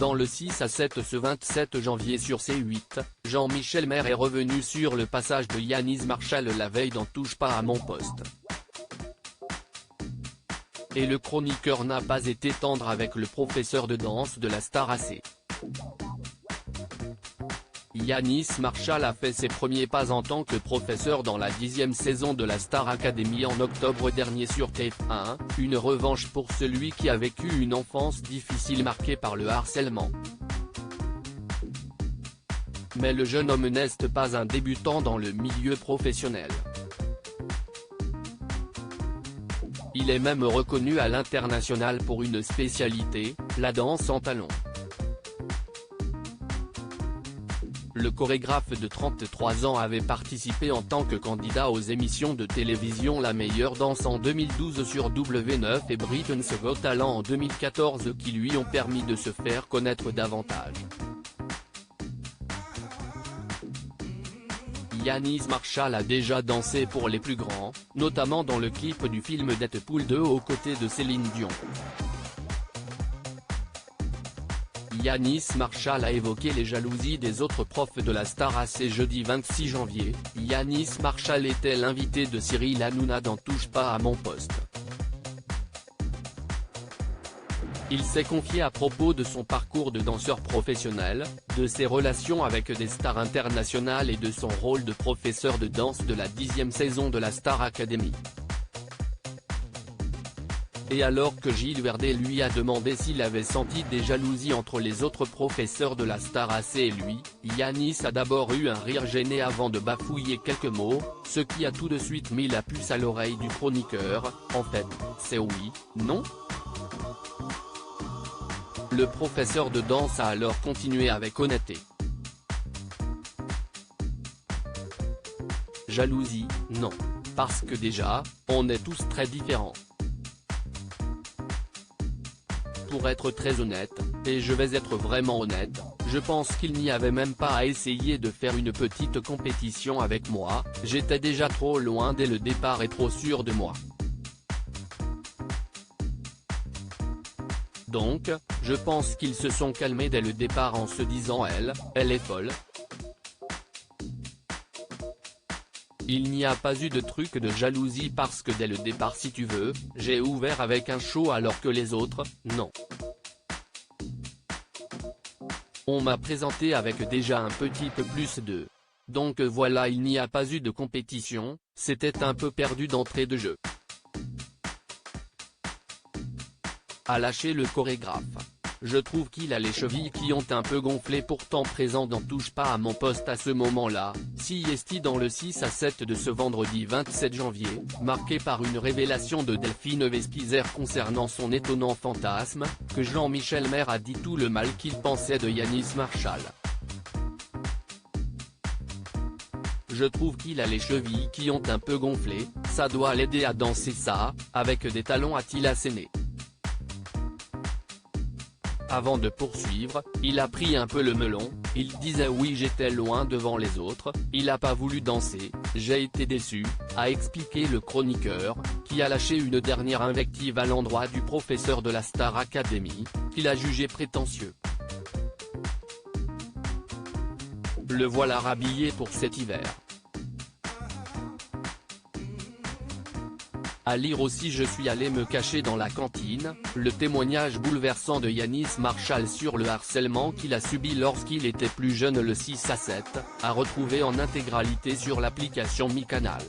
Dans le 6 à 7 ce 27 janvier sur C8, Jean-Michel Maire est revenu sur le passage de Yanis Marshall la veille dans Touche pas à mon poste. Et le chroniqueur n'a pas été tendre avec le professeur de danse de la star AC. Yanis Marshall a fait ses premiers pas en tant que professeur dans la 10e saison de la Star Academy en octobre dernier sur TF1, une revanche pour celui qui a vécu une enfance difficile marquée par le harcèlement. Mais le jeune homme n'est pas un débutant dans le milieu professionnel. Il est même reconnu à l'international pour une spécialité, la danse en talons. Le chorégraphe de 33 ans avait participé en tant que candidat aux émissions de télévision La Meilleure Danse en 2012 sur W9 et Britain's Got Talent en 2014 qui lui ont permis de se faire connaître davantage. Yanis Marshall a déjà dansé pour les plus grands, notamment dans le clip du film Deadpool 2 aux côtés de Céline Dion. Yanis Marshall a évoqué les jalousies des autres profs de la Star AC jeudi 26 janvier, Yanis Marshall était l'invité de Cyril Hanouna dans Touche pas à mon poste. Il s'est confié à propos de son parcours de danseur professionnel, de ses relations avec des stars internationales et de son rôle de professeur de danse de la 10e saison de la Star Academy. Et alors que Gilles Verdez lui a demandé s'il avait senti des jalousies entre les autres professeurs de la Star AC et lui, Yanis a d'abord eu un rire gêné avant de bafouiller quelques mots, ce qui a tout de suite mis la puce à l'oreille du chroniqueur. En fait, c'est oui, non ? Le professeur de danse a alors continué avec honnêteté. Jalousie, non. Parce que déjà, on est tous très différents. Pour être très honnête, et je vais être vraiment honnête, je pense qu'il n'y avait même pas à essayer de faire une petite compétition avec moi, j'étais déjà trop loin dès le départ et trop sûr de moi. Donc, je pense qu'ils se sont calmés dès le départ en se disant elle est folle. Il n'y a pas eu de truc de jalousie parce que dès le départ si tu veux, j'ai ouvert avec un show alors que les autres, non. On m'a présenté avec déjà un petit peu plus de. Donc voilà, il n'y a pas eu de compétition, c'était un peu perdu d'entrée de jeu. A lâché le chorégraphe. Je trouve qu'il a les chevilles qui ont un peu gonflé pourtant présent dans Touche pas à mon poste à ce moment-là, CST dans le 6 à 7 de ce vendredi 27 janvier, marqué par une révélation de Delphine Vespizer concernant son étonnant fantasme, que Jean-Michel Maire a dit tout le mal qu'il pensait de Yanis Marshall. Je trouve qu'il a les chevilles qui ont un peu gonflé, ça doit l'aider à danser ça, avec des talons a-t-il asséné. Avant de poursuivre, il a pris un peu le melon, il disait oui j'étais loin devant les autres, il a pas voulu danser, j'ai été déçu, a expliqué le chroniqueur, qui a lâché une dernière invective à l'endroit du professeur de la Star Academy, qu'il a jugé prétentieux. Le voilà rhabillé pour cet hiver. À lire aussi je suis allé me cacher dans la cantine, le témoignage bouleversant de Yanis Marshall sur le harcèlement qu'il a subi lorsqu'il était plus jeune le 6 à 7, à retrouver en intégralité sur l'application Mi Canal.